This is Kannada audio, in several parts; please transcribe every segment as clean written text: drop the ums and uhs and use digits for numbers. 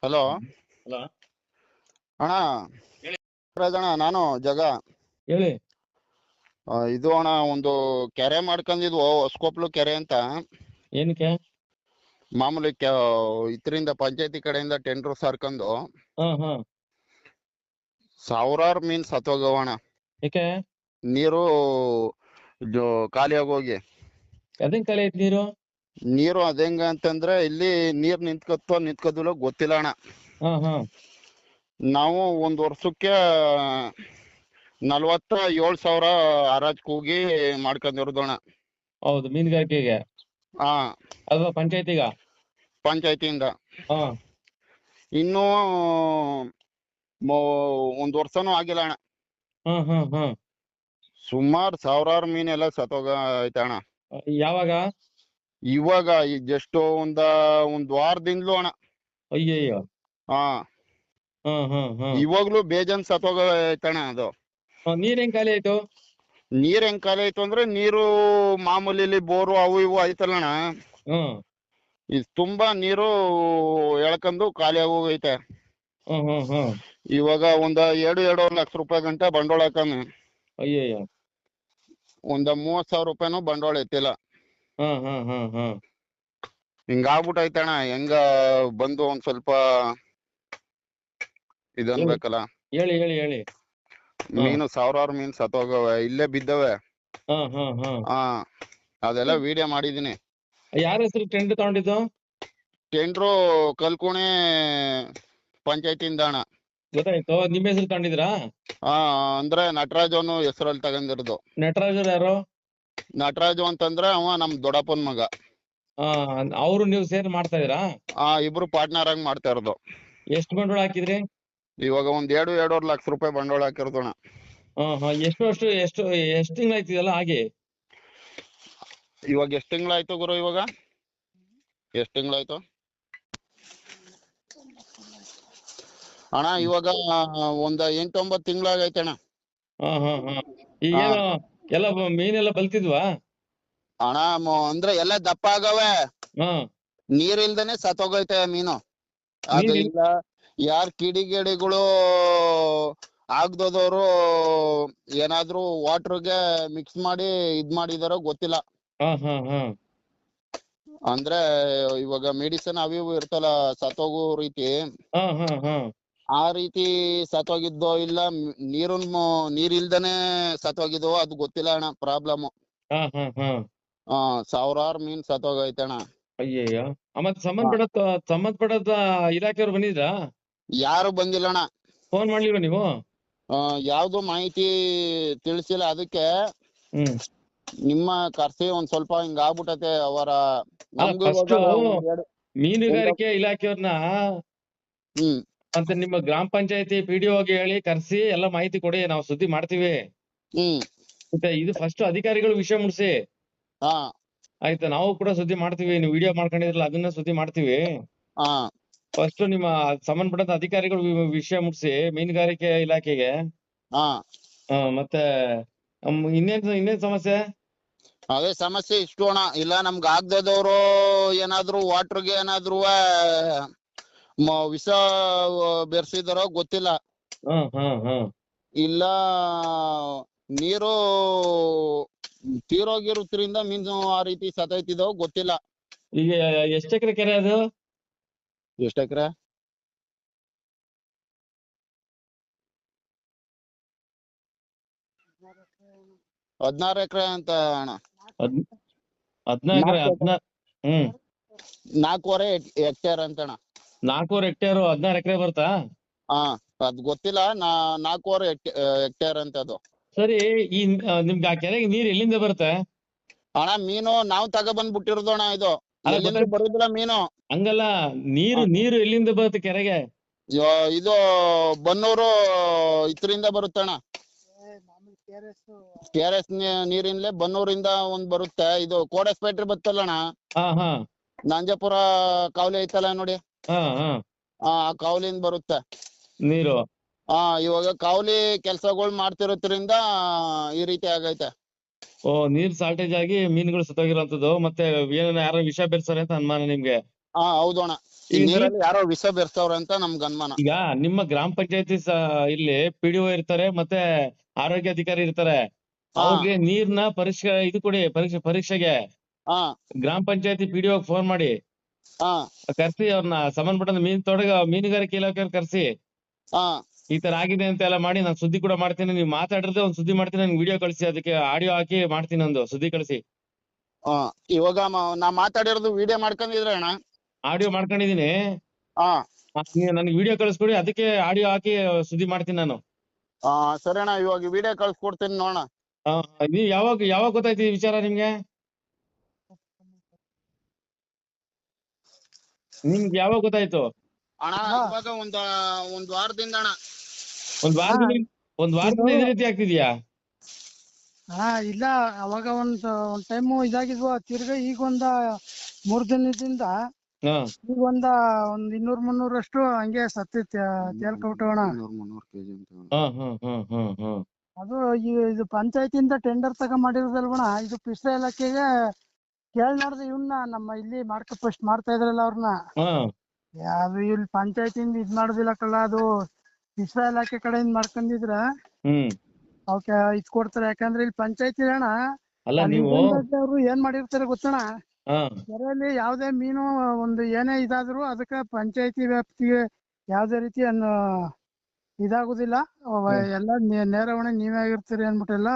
ಹಲೋ ಹಲೋ ಅಣ್ಣ. ಹೇಳಿ. ಅಣ್ಣ ನಾನು ಜಗ. ಹೇಳಿ. ಇದು ಅಣ್ಣ ಒಂದು ಕೆರೆ ಮಾಡ್ಕೊಂಡಿದ್ವು ಹೊಸಕೊಪ್ಲು ಕೆರೆ ಅಂತ. ಏನಕ್ಕೆ? ಮಾಮೂಲಿ ಇದರಿಂದ ಪಂಚಾಯತಿ ಕಡೆಯಿಂದ ಟೆಂಡರ್ ಸರ್ಕೊಂಡು ಹಾ ಹಾ ಸಾವಿರಾರು ಮೀನ್ ಸತ್ತೋಗವಣ. ಯಾಕೆ? ನೀರು ಖಾಲಿ ಆಗೋಗಿ. ಅದೇನ್ ಖಾಲಿ ಐತಿ ನೀರು? ನೀರು ಅದೇಂಗ ಅಂತಂದ್ರೆ ಇಲ್ಲಿ ನೀರ್ ನಿಂತ್ಕೋದಿಲ್ಲ ಗೊತ್ತಿಲ್ಲ ಅಣ್ಣ. ಹಾ ಹಾ ನಾವು ಒಂದ್ ವರ್ಷಕ್ಕೆ 47,000 ಹರಾಜ್ ಕೂಗಿ ಮಾಡ್ಕೊಂಡಿರೋದಣ್ಣ. ಹೌದು, ಮೀನುಗಾರಿಕೆಗೆ? ಹಾ, ಅಲ್ವಾ ಪಂಚಾಯತಿಗ? ಪಂಚಾಯತಿಯಿಂದ. ಹಾ ಇನ್ನೂ ಒಂದ್ ವರ್ಷನೂ ಆಗಿಲ್ಲ ಅಣ್ಣ. ಹಾ ಹಾ ಹಾ ಸುಮಾರು ಸಾವಿರಾರು ಮೀನೆಲ್ಲ ಸತ್ತೋಗ ಐತೆ ಅಣ್ಣ. ಯಾವಾಗ? ಇವಾಗ ಜಸ್ಟ್ ಒಂದ್ ವಾರದಿಂದಲೂ ಅಣ್ಣ. ಅಯ್ಯಯ್ಯೋ. ಹಾ, ಹಾ ಹಾ ಹಾ ಇವಾಗ್ಲೂ ಬೇಜಾನ್ ಸತ್ತೋಗ ಐತಣ್ಣ ಅದು. ನೀರ್ ಹೆಂಗ್ ಖಾಲಿ ಆಯ್ತು? ನೀರ್ ಹೆಂಗ್ ಖಾಲಿ ಆಯ್ತು ಅಂದ್ರೆ ನೀರು ಮಾಮೂಲಿ ಬೋರು ಅವು ಇವು ಆಯ್ತಲ್ಲಣ್ಣ. ಹ್ಮ್ ಇದು ತುಂಬಾ ನೀರು ಎಳ್ಕೊಂಡು ಖಾಲಿ ಆಗೋಗೈತೆ. ಹ್ಮ್ ಹ್ಮ್ ಹ್ಮ್ ಇವಾಗ ಒಂದ್ 2-2.5 ಲಕ್ಷ ರೂಪಾಯಿ ಗಂಟ ಬಂಡವಾಳ ಹಾಕಮ್ಮಿ. ಅಯ್ಯಯ್ಯೋ. ಒಂದ್ 30,000 ರೂಪಾಯಿನೂ ಬಂಡವಾಳ ಎತ್ತಿಲ್ಲ. ಹಾ ಹಾ ಹಾ ಹಾ ಹಿಂಗಾಗ್ಬಿಟ್ಟೈತಣ್ಣ. ಹೆಂಗ ಬಂದು ಒಂದ್ ಸ್ವಲ್ಪ ಇದನ್ಬೇಕಲ್ಲ. ಹೇಳಿ ಹೇಳಿ ಹೇಳಿ. ಮೀನು ಸಾವಿರಾರು ಮೀನ್ ಸತ್ತೋಗವೆ, ಇಲ್ಲೇ ಬಿದ್ದವೆ. ಹಾ ಹಾ ಹಾ ಹಾ, ಅದೆಲ್ಲ ವಿಡಿಯೋ ಮಾಡಿದೀನಿ. ಯಾರ ಹೆಸರು ಟೆಂಡರ್ ತಗೊಂಡಿದ್ದು? ಟೆಂಡ್ರು ಕಲ್ಕುಣಿ ಪಂಚಾಯತಿಯಿಂದ ಅಣ್ಣ. ಗೊತ್ತಾಯ್ತು. ನಿಮ್ಮ ಹೆಸರು ತಗೊಂಡಿದ್ರಾ? ಹಾ, ಅಂದ್ರೆ ನಟರಾಜನು ಹೆಸರಲ್ಲಿ ತಗೊಂಡಿರೋದು. ನಟರಾಜರು ಯಾರು? ನಟರಾಜು ಅಂತಂದ್ರೆ ಅವ ನಮ್ ದೊಡ್ಡಪ್ಪನ ಮಗ. ಅವರು ನೀವು ಸೇರಿ ಮಾಡ್ತಾ ಇದೀರಾ? ಇಬ್ರು ಪಾರ್ಟ್ನರ್ ಆಗಿ ಮಾಡ್ತಾ ಇರೋದು. ಎಷ್ಟು ಬಂಡವಾಳ ಹಾಕಿದ್ರಿ? ಇವಾಗ ಒಂದ್ 2-2.5 ಲಕ್ಷ ರೂಪಾಯಿ ಬಂಡವಾಳ ಹಾಕಿರೋದಣ್ಣ. ಎಷ್ಟು ತಿಂಗಳಾಯ್ತಿದೆಲ್ಲ ಹಾಗೆ? ಇವಾಗ ಎಷ್ಟ್ ತಿಂಗಳಾಯ್ತು ಗುರು? ಇವಾಗ ಎಷ್ಟ್ ತಿಂಗಳಾಯ್ತು ಅಣ್ಣ? ಇವಾಗ ಒಂದ್ 8-9 ತಿಂಗಳಾಗೈತೆ ಅಣ್ಣ. ಈಗೇನು ಎಲ್ಲ ಮೀನೆಲ್ಲ ಬಲ್ತಿದ್ವಾ? ಅಣ್ಣ ಅಂದ್ರೆ ಎಲ್ಲ ದಪ್ಪ ಆಗವೆ. ನೀರಿಲ್ದೇನೆ ಸತ್ತೋಗೈತೆ ಮೀನು. ಅದು ಇಲ್ಲ ಯಾರ್ ಕಿಡಿಗೇಡಿಗಳು ಆಗ್ದೋದವ್ರು ಏನಾದ್ರು ವಾಟರ್ಗೆ ಮಿಕ್ಸ್ ಮಾಡಿ ಇದ್ ಮಾಡಿದಾರೋ ಗೊತ್ತಿಲ್ಲ. ಅಂದ್ರೆ ಇವಾಗ ಮೆಡಿಸಿನ್ ಅವು ಇವು ಇರ್ತಲ್ಲ ಸತ್ತೋಗೋ ರೀತಿ. ಆ ರೀತಿ ಸತ್ತೋಗಿದ್ದೋ ಇಲ್ಲ ನೀರಿಲ್ದೇನೆ ಸತ್ತೋಗಿದ್ದೋ ಅದು ಗೊತ್ತಿಲ್ಲ ಅಣ್ಣ. ಪ್ರಾಬ್ಲಮ್. ಸಾವಿರಾರು ಮೀನ್ ಸತ್ತೋಗೈತೆ ಅಣ್ಣ. ಅಯ್ಯಯ್ಯೋ. ಮತ್ತೆ ಸಂಬಂಧಪಟ್ಟ ಇಲಾಖೆಯವ್ರು ಬಂದಿದ್ರಾ? ಯಾರು ಬಂದಿಲ್ಲ ಅಣ್ಣ. ಫೋನ್ ಮಾಡ್ಲಿಲ್ವಾ ನೀವು? ಯಾವ್ದು ಮಾಹಿತಿ ತಿಳಿಸಿಲ್ಲ. ಅದಕ್ಕೆ ನಿಮ್ಮ ಕರ್ಸಿ ಒಂದ್ ಸ್ವಲ್ಪ ಹಿಂಗ ಆಗ್ಬಿಟ್ಟತೆ ಅವರ. ಮೀನುಗಾರಿಕೆ ಇಲಾಖೆಯವ್ರನ್ನ ಮತ್ತೆ ನಿಮ್ಮ ಗ್ರಾಮ ಪಂಚಾಯತಿ PDO ಹೇಳಿ ಕರ್ಸಿ ಎಲ್ಲ ಮಾಹಿತಿ ಕೊಡಿ, ನಾವು ಸುದ್ದಿ ಮಾಡ್ತೀವಿ. ಮತ್ತೆ ಇದು ಫಸ್ಟ್ ಅಧಿಕಾರಿಗಳು ವಿಷಯ ಮುಟ್ಸಿ. ಆಯ್ತಾ? ನಾವು ಕೂಡ ಸುದ್ದಿ ಮಾಡ್ತೀವಿ. ನೀವು ವಿಡಿಯೋ ಮಾಡ್ಕೊಂಡಿದ್ರಲ್ಲ ಅದನ್ನ ಸುದ್ದಿ ಮಾಡ್ತೀವಿ. ಫಸ್ಟ್ ನಿಮ್ಮ ಸಂಬಂಧಪಟ್ಟ ಅಧಿಕಾರಿಗಳು ವಿಷಯ ಮುಟ್ಸಿ ಮೀನುಗಾರಿಕೆ ಇಲಾಖೆಗೆ. ಮತ್ತೆ ಇನ್ನೇನ್ ಸಮಸ್ಯೆ? ಅದೇ ಸಮಸ್ಯೆ ಇಷ್ಟು ಅಣ್ಣ. ಇಲ್ಲ ನಮ್ಗೆ ಆಗ್ದದವ್ರು ಏನಾದ್ರು ವಾಟರ್ಗೆ ಏನಾದ್ರು ವಿಷ ಬೆರ್ಸಿದಾರೋ ಗೊತ್ತಿಲ್ಲ. ಇಲ್ಲ ನೀರು ತೀರೋಗಿರೋದ್ರಿಂದ ಮೀನು ಆ ರೀತಿ ಸತ್ತೈತಿದೋ ಗೊತ್ತಿಲ್ಲ. ಈಗ ಎಷ್ಟು ಎಕರೆ ಕೆರೆ ಅದು? ಎಷ್ಟು ಎಕರೆ? 16 ಎಕರೆ ಅಂತ ಅಣ್ಣ. 4.25 ಹೆಕ್ಟೇರ್ ಅಂತ ಅಣ್ಣ. 4.25 ಹೆಕ್ಟೇರ್ 16 ಎಕರೆ ಬರ್ತಾ? ಅದ್ ಗೊತ್ತಿಲ್ಲ. 4.25 ಹೆಕ್ಟೇರ್ ಅಂತ ಅದು. ಸರಿ, ಈ ನಿಮ್ಗೆ ಆ ಕೆರೆಗೆ ನೀರ್ ಎಲ್ಲಿಂದ ಬರುತ್ತೆ ಅಣ್ಣ? ಮೀನು ನಾವು ತಗೊಬಂದ್ಬಿಟ್ಟಿರೋದು ಅಣ್ಣ. ಇದು ಎಲ್ಲಿಂದ ಬರುದಿಲ್ಲ ಮೀನು. ಹಂಗಲ್ಲ, ನೀರು ಎಲ್ಲಿಂದ ಬರುತ್ತೆ ಕೆರೆಗೆ? ಇದು ಬನ್ನೂರು ಇದರಿಂದ ಬರುತ್ತಣ್ಣ. KRS ನೀರಿಂದಲೇ ಬನ್ನೂರಿಂದ ಒಂದ್ ಬರುತ್ತೆ. ಇದು ಕೋಡಸ್ಪೇಟ್ರಿ ಬರ್ತಲ್ಲಣ್ಣ. ನಂಜಪುರ ಕಾವಲಿ ಐತಲ್ಲ ನೋಡಿ, ಆ ಕಾವಲಿಂದ ಬರುತ್ತೆ ನೀರು. ಇವಾಗ ಕಾವಲಿ ಕೆಲ್ಸಗಳು ಮಾಡ್ತಿರೋದ್ರಿಂದ ಈ ರೀತಿ ಆಗೈತೆ. ನೀರ್ ಶಾರ್ಟೇಜ್ ಆಗಿ ಮೀನುಗಳು ಸತ್ತೋಗಿರೋಂಥದ್ದು. ಮತ್ತೆ ಯಾರೋ ವಿಷ ಬೆರ್ಸಾರೆ ಅಂತ ಅನುಮಾನ ನಿಮ್ಗೆ? ಹಾ ಹೌದಣ್ಣ, ಈ ಈಗ ನೀರಲ್ಲಿ ಯಾರೋ ವಿಷ ಬೆರ್ಸವ್ರೆ ಅಂತ ನಮ್ಗ್ ಅನುಮಾನ. ಈಗ ನಿಮ್ಮ ಗ್ರಾಮ ಪಂಚಾಯತಿ ಇಲ್ಲಿ PDO ಇರ್ತಾರೆ, ಮತ್ತೆ ಆರೋಗ್ಯ ಅಧಿಕಾರಿ ಇರ್ತಾರೆ. ಹಾ ಅವ್ರಿಗೆ ನೀರ್ನ ಇದು ಕೊಡಿ, ಪರೀಕ್ಷೆಗೆ ಹಾ ಗ್ರಾಮ ಪಂಚಾಯತಿ PDO ಫೋನ್ ಮಾಡಿ ಹಾ ಕರ್ಸಿ, ಅವ್ರನ್ನ ಸಂಬಂಧಪಟ್ಟ ಮೀನುಗಾರಿಕೆ ಇಲಾಖೆಯವ್ರು ಕರ್ಸಿ, ಹಾ ಈ ತರ ಆಗಿದೆ ಅಂತ ಎಲ್ಲ ಮಾಡಿ ನಾನು ಸುದ್ದಿ ಕೂಡ ಮಾಡ್ತೀನಿ. ನೀವು ಮಾತಾಡಿದ್ರೆ ಒಂದ್ ಸುದ್ದಿ ಮಾಡ್ತೀನಿ, ನನ್ಗೆ ವಿಡಿಯೋ ಕಳಿಸಿ, ಅದಕ್ಕೆ ಆಡಿಯೋ ಹಾಕಿ ಮಾಡ್ತೀನಿ, ಒಂದು ಸುದ್ದಿ ಕಳಿಸಿ. ಹಾ ಇವಾಗ ನಾ ಮಾತಾಡಿರೋದು ವಿಡಿಯೋ ಮಾಡ್ಕೊಂಡಿದ್ರೆ ಅಣ್ಣ? ಆಡಿಯೋ ಮಾಡ್ಕೊಂಡಿದೀನಿ. ಹಾ ನೀವು ನನ್ಗೆ ವಿಡಿಯೋ ಕಳಿಸ್ಕೊಡಿ, ಅದಕ್ಕೆ ಆಡಿಯೋ ಹಾಕಿ ಸುದ್ದಿ ಮಾಡ್ತೀನಿ ನಾನು. ಹಾ ಸರಿ ಅಣ್ಣ, ಇವಾಗ ವಿಡಿಯೋ ಕಳ್ಸ್ಕೊಡ್ತೀನಿ ನೋಡೋಣ. ನೀವ್ ಯಾವಾಗ ಗೊತ್ತಾಯ್ತು ಈ ವಿಚಾರ ನಿಮ್ಗೆ? ನಿಮ್ಗೆ ಯಾವಾಗ ಗೊತ್ತಾಯ್ತು ಅಣ್ಣ? ಇವಾಗ ಒಂದ್ ವಾರದಿಂದ ಅಣ್ಣ. ಒಂದ್ ವಾರದಿಂದ ಇದೇ ರೀತಿ ಆಗ್ತಿದ್ಯಾ? ಇಲ್ಲ, ಅವಾಗ ಒಂದ್ ಟೈಮು ಇದಾಗಿದ್ವು, ತಿರ್ಗಾ ಈಗ 3 ದಿನದಿಂದ ಈಗ ಒಂದ್ 200-300 ಅಷ್ಟು ಹಂಗೆ ತೇಲ್ಕೊಬಿಟ್ಟವಣ. ಅದು ಇದು ಪಂಚಾಯತಿಂದ ಟೆಂಡರ್ ಮಾಡಿರೋದಲ್ವಣ, ಇದು ಕೃಷಿ ಇಲಾಖೆಗೆ ಕೇಳ್ನಾಡ್ದು ಇವನ್ನ ನಮ್ಮ ಇಲ್ಲಿ ಫಸ್ಟ್ ಮಾಡ್ತಾ ಇದ್ರಲ್ಲ ಅವ್ರನ್ನ, ಅದು ಇಲ್ಲಿ ಪಂಚಾಯತಿಂದ ಇದ್ ಮಾಡುದಿಲ್ಲ ಕಳ್ಳ, ಅದು ಕೃಷಿ ಇಲಾಖೆ ಕಡೆಯಿಂದ ಮಾಡ್ಕೊಂಡಿದ್ರ ಅವಕ್ಕೆ ಇದ್ ಕೊಡ್ತಾರೆ. ಯಾಕಂದ್ರೆ ಇಲ್ಲಿ ಪಂಚಾಯತಿ ಅಣ್ಣ, ಅವ್ರು ಏನ್ ಮಾಡಿರ್ತಾರೆ ಗೊತ್ತಣ್ಣ, ಕೆರೆಯಲ್ಲಿ ಯಾವ್ದೇ ಮೀನು ಏನೇ ಇದಾದ್ರು ಅದಕ್ಕ ಪಂಚಾಯತಿ ವ್ಯಾಪ್ತಿಗೆ ಯಾವ್ದೇ ರೀತಿ ಇದಾಗುದಿಲ್ಲ, ಎಲ್ಲ ನೇರವಣೆ ನೀವೇ ಆಗಿರ್ತೀರಿ ಅನ್ಬಿಟ್ಟೆಲ್ಲ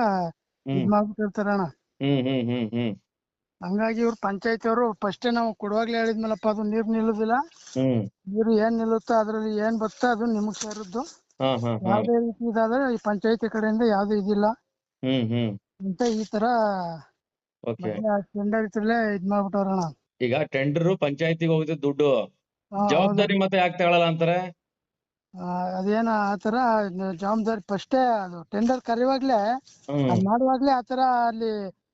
ಇದ್ ಮಾಡ್ಬಿಟ್ಟಿರ್ತಾರ ಅಣ್ಣ. ಹಂಗಾಗಿ ಇವ್ರು ಪಂಚಾಯತಿ ಅವರು ಫಸ್ಟ್ ನಾವು ಕೊಡುವಾಗ್ಲೇ ಹೇಳಿದ್ಮೇಲಪ್ಪ, ಅದು ನೀರ್ ನಿಲ್ಲುದಿಲ್ಲ, ನೀರು ಏನ್ ನಿಲ್ಲುತ್ತೋ ಅದ್ರಲ್ಲಿ ಏನ್ ಬತ್ತ ಅದು ನಿಮಗ್ ಸೇರಿದ್ದು, ಯಾವ್ದೇ ರೀತಿ ಇದಾದ್ರೆ ಈ ಪಂಚಾಯತಿ ಕಡೆಯಿಂದ ಯಾವ್ದು ಇದಿಲ್ಲ ಅಂತ ಈ ತರ ಟೆಂಡರ್ ಇದ್ ಮಾಡ್ಬಿಟ್ಟವ್ರಣ್ಣ. ಈಗ ಟೆಂಡರ್ ಪಂಚಾಯತಿಗೆ ಹೋಗಿದೆ ದುಡ್ಡು, ಜವಾಬ್ದಾರಿ ಮತ್ತೆ ಯಾಕೆ ತಗೊಳಲ್ಲ ಅಂತಾರೆ? ಅದೇನ ಆತರ ಜವಾಬ್ದಾರಿ ಫಸ್ಟೇ ಅದು ಟೆಂಡರ್ ಕರೆಯುವಾಗ್ಲೇ ಮಾಡುವಾಗ್ಲೇ ಆತರ ಅಲ್ಲಿ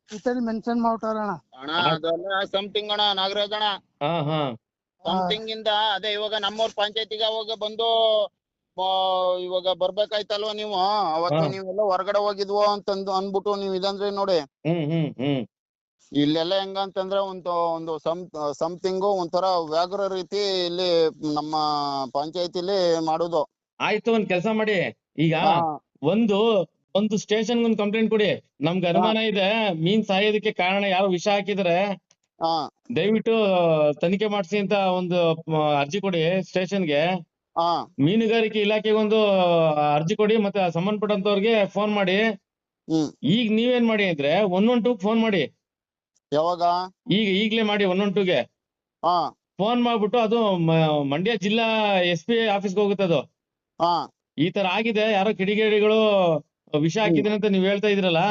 ಇದ್ರಲ್ಲಿ ಮೆನ್ಷನ್ ಮಾಡ್ಬಿಟ್ಟವ್ರಣ್ಣ. ಅಣ್ಣ ಅದೆಲ್ಲ ಸಮಥಿಂಗ್ ಅಣ್ಣ, ನಾಗರಾಜ್ ಅಣ್ಣ, ಸಮಥಿಂಗ್ ಇಂದ ಅದೇ ಇವಾಗ ನಮ್ಮೂರ್ ಪಂಚಾಯತಿಗೆ ಅವಾಗ ಬಂದು ಇವಾಗ ಬರ್ಬೇಕಾಯ್ತಲ್ವಾ ನೀವು, ಅವತ್ತು ನೀವೆಲ್ಲ ಹೊರಗಡೆ ಹೋಗಿದ್ವು ಅಂತಂದು ಅನ್ಬಿಟ್ಟು ನೀವ್ ಇದಂದ್ರಿ ನೋಡಿ. ಇಲ್ಲೆಲ್ಲ ಹೆಂಗಂತಂದ್ರೆ ಒಂದು ಸಮಥಿಂಗು ಒಂಥರ ವ್ಯಾಘ್ರ ರೀತಿ ಇಲ್ಲಿ ನಮ್ಮ ಪಂಚಾಯತಿಲಿ ಮಾಡುದು. ಆಯ್ತು, ಒಂದ್ ಕೆಲಸ ಮಾಡಿ, ಈಗ ಒಂದು ಸ್ಟೇಷನ್ ಒಂದು ಕಂಪ್ಲೇಂಟ್ ಕೊಡಿ. ನಮ್ಗೆ ಅನುಮಾನ ಇದೆ, ಮೀನ್ ಸಾಯೋದಕ್ಕೆ ಕಾರಣ ಯಾರು ವಿಷ ಹಾಕಿದ್ರೆ ದಯವಿಟ್ಟು ತನಿಖೆ ಮಾಡಿಸಿ ಅಂತ ಒಂದು ಅರ್ಜಿ ಕೊಡಿ ಸ್ಟೇಷನ್ಗೆ. ಮೀನುಗಾರಿಕೆ ಇಲಾಖೆಗೆ ಒಂದು ಅರ್ಜಿ ಕೊಡಿ, ಮತ್ತೆ ಸಂಬಂಧಪಟ್ಟಂತವ್ರಿಗೆ ಫೋನ್ ಮಾಡಿ. ಈಗ ನೀವೇನ್ ಮಾಡಿ ಅಂದ್ರೆ 112 ಫೋನ್ ಮಾಡಿ. ಯಾವಾಗ? ಈಗ್ಲೇ ಮಾಡಿ 112ಗೆ ಫೋನ್ ಮಾಡ್ಬಿಟ್ಟು, ಅದು ಮಂಡ್ಯ ಜಿಲ್ಲಾ SP ಆಫೀಸ್ಗೆ ಹೋಗುತ್ತೆ ಅದು. ಈ ತರ ಆಗಿದೆ, ಯಾರೋ ಕಿಡಿಗೇಡಿಗಳು ವಿಷ ಹಾಕಿದ್ರೆ ಅಂತ ನೀವ್ ಹೇಳ್ತಾ ಇದ್ರಲ್ಲ,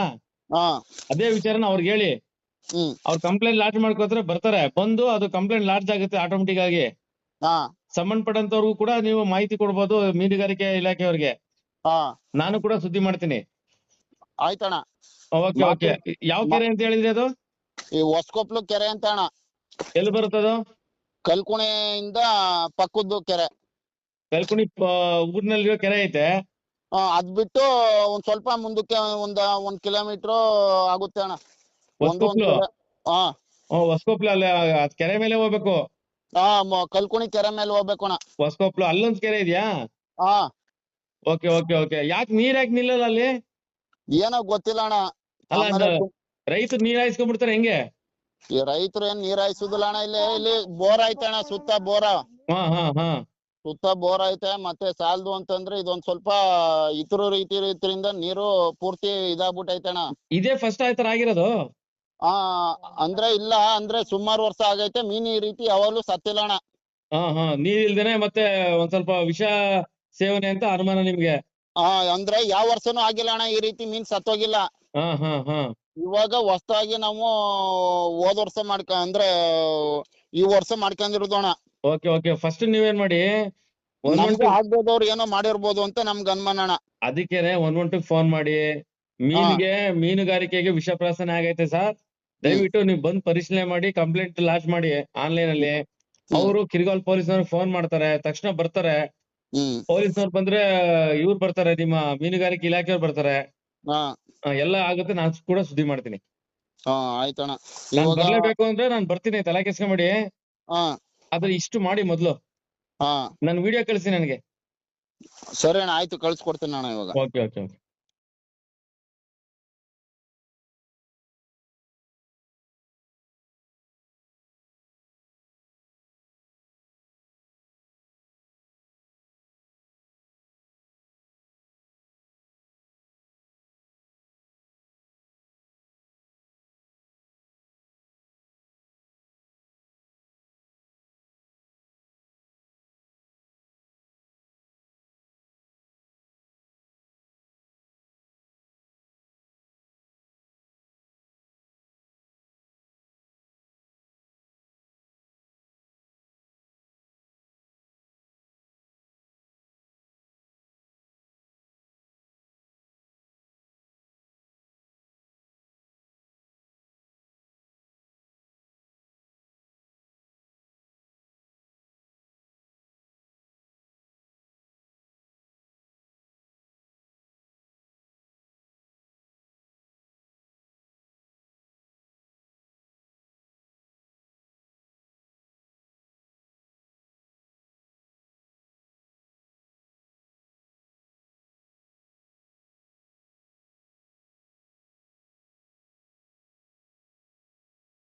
ಅದೇ ವಿಚಾರನ ಅವ್ರಿಗೆ ಹೇಳಿ. ಅವ್ರ ಕಂಪ್ಲೇಂಟ್ ಲಾಡ್ಜ್ ಮಾಡ್ಕೋತಾರೆ, ಬರ್ತಾರೆ, ಬಂದು ಅದು ಕಂಪ್ಲೇಂಟ್ ಲಾಡ್ಜ್ ಆಗುತ್ತೆ ಆಟೋಮೆಟಿಕ್ ಆಗಿ. ಸಂಬಂಧಪಟ್ಟಂತವ್ರಿಗೂ ಕೂಡ ನೀವು ಮಾಹಿತಿ ಕೊಡ್ಬೋದು, ಮೀನುಗಾರಿಕೆ ಇಲಾಖೆಯವ್ರಿಗೆ. ನಾನು ಕೂಡ ಸುದ್ದಿ ಮಾಡ್ತೀನಿ. ಆಯ್ತಣ್ಣ. ಓಕೆ. ಯಾವ ಕೆರೆ ಅಂತ ಹೇಳಿದ್ರಿ ಅದು? ಈ ಹೊಸಕೊಪ್ಲು ಕೆರೆ ಅಂತ ಅಣ್ಣ. ಎಲ್ಲಿ ಬರುತ್ತದು? ಕಲ್ಕುಣಿಯಿಂದ ಪಕ್ಕದ್ದು ಕೆರೆ. ಕಲ್ಕುಣಿ ಊರಿನಲ್ಲಿರೋ ಕೆರೆ ಐತೆ. ಅದ್ ಬಿಟ್ಟು ಒಂದ್ ಸ್ವಲ್ಪ ಮುಂದಕ್ಕೆ 1 ಕಿಲೋಮೀಟರ್ ಆಗುತ್ತೆ ಅಣ್ಣ. ಹೊಸಕೊಪ್ಲು ಅಲ್ಲಿ ಕೆರೆ ಮೇಲೆ ಹೋಗ್ಬೇಕು. ಕಲ್ಕುಣಿ ಕೆರೆ ಮೇಲೆ ಹೋಗ್ಬೇಕು ಅಣ್ಣ. ಹೊಸಕೊಪ್ಲು ಅಲ್ಲೊಂದ್ ಕೆರೆ ಇದೆಯಾ? ಓಕೆ. ಯಾಕೆ ನೀರ್ ನಿಲ್ಲಲ್ಲ ಅಲ್ಲಿ? ಏನೋ ಗೊತ್ತಿಲ್ಲ ಅಣ್ಣ. ರೈತರು ನೀರ್ ಹಾಯಿಸ್ಕೊಂಡ್ಬಿಡ್ತಾರೆ ಹೆಂಗೆ? ಈ ರೈತರು ಏನ್ ನೀರ್ ಹಾಯಿಸುದಿಲ್ಲ ಅಣ್ಣ. ಇಲ್ಲಿ ಬೋರ್ ಐತೆ ಅಣ್ಣ, ಸುತ್ತ ಬೋರ್ ಐತೆ. ಮತ್ತೆ ಸಾಲದು ಅಂತಂದ್ರೆ ಇದೊಂದ್ ಸ್ವಲ್ಪ ಇತರ ರೀತಿಯಿಂದ ನೀರು ಪೂರ್ತಿ ಇದಾಗ್ಬಿಟ್ಟೈತೆ ಅಣ್ಣ. ಇದೇ ಫಸ್ಟ್ ಆಯ್ತರ ಆಗಿರೋದು? ಅಂದ್ರೆ ಇಲ್ಲ, ಅಂದ್ರೆ ಸುಮಾರು ವರ್ಷ ಆಗೈತೆ. ಮೀನ್ ಈ ರೀತಿ ಯಾವಾಗ್ಲೂ ಸತ್ತಿಲ್ಲ ಅಣ್ಣ. ನೀರ್ ಇಲ್ದೇನೆ ಮತ್ತೆ ಒಂದ್ ಸ್ವಲ್ಪ ವಿಷ ಸೇವನೆ ಅಂತ ಅನುಮಾನ ನಿಮ್ಗೆ? ಅಂದ್ರೆ ಯಾವ ವರ್ಷನೂ ಆಗಿಲ್ಲ ಅಣ್ಣ ಈ ರೀತಿ ಮೀನ್ ಸತ್ತೋಗಿಲ್ಲ. ಇವಾಗ ಹೊಸದಾಗಿ ನಾವು ಹೋದ್ ವರ್ಷ ಅಂದ್ರೆ ಈ ವರ್ಷ ಮಾಡ್ಕೊಂಡಿರೋದು ಅಣ್ಣ. ಓಕೆ. ಫಸ್ಟ್ ನೀವೇನ್ ಮಾಡಿ, ಆಗ್ಬೋದವ್ರು ಏನೋ ಮಾಡಿರ್ಬೋದು ಅಂತ ನಮ್ಗೆ ಅನುಮಾನ ಅಣ್ಣ. ಅದಕ್ಕೇನೆ 112 ಫೋನ್ ಮಾಡಿ, ಮೀನುಗಾರಿಕೆಗೆ ವಿಷ ಪ್ರಾಶನ ಆಗೈತೆ ಸರ್, ದಯವಿಟ್ಟು ನೀವು ಬಂದ್ ಪರಿಶೀಲನೆ ಮಾಡಿ ಕಂಪ್ಲೇಂಟ್ ಲಾಡ್ಜ್ ಮಾಡಿ ಆನ್ಲೈನ್ ಅಲ್ಲಿ. ಅವರು ಕಿರ್ಗಾಲ್ ಪೊಲೀಸ್ನವ್ರು ಫೋನ್ ಮಾಡ್ತಾರೆ, ತಕ್ಷಣ ಬರ್ತಾರೆ. ಪೊಲೀಸ್ನವ್ರು ಬಂದ್ರೆ ಇವ್ರು ಬರ್ತಾರೆ, ನಿಮ್ಮ ಮೀನುಗಾರಿಕೆ ಇಲಾಖೆಯವ್ರು ಬರ್ತಾರೆ, ಎಲ್ಲ ಆಗುತ್ತೆ. ನಾನ್ ಕೂಡ ಸುದ್ದಿ ಮಾಡ್ತೀನಿ. ಆಯ್ತಣ್ಣ. ನಾನ್ ಬರ್ಲೇಬೇಕು ಅಂದ್ರೆ ನಾನ್ ಬರ್ತೀನಿ, ತಲೆ ಕೆಸ್ಕೊಂಬೇಡಿ. ಆದ್ರೆ ಇಷ್ಟು ಮಾಡಿ ಮೊದ್ಲು ಹಾ ನನ್ ವಿಡಿಯೋ ಕಳಿಸಿ ನನಗೆ. ಸರಿ ಅಣ್ಣ ಆಯ್ತು ಕಳ್ಸ್ಕೊಡ್ತೀನಿ ಅಣ್ಣ ಇವಾಗ. Okay okay okay.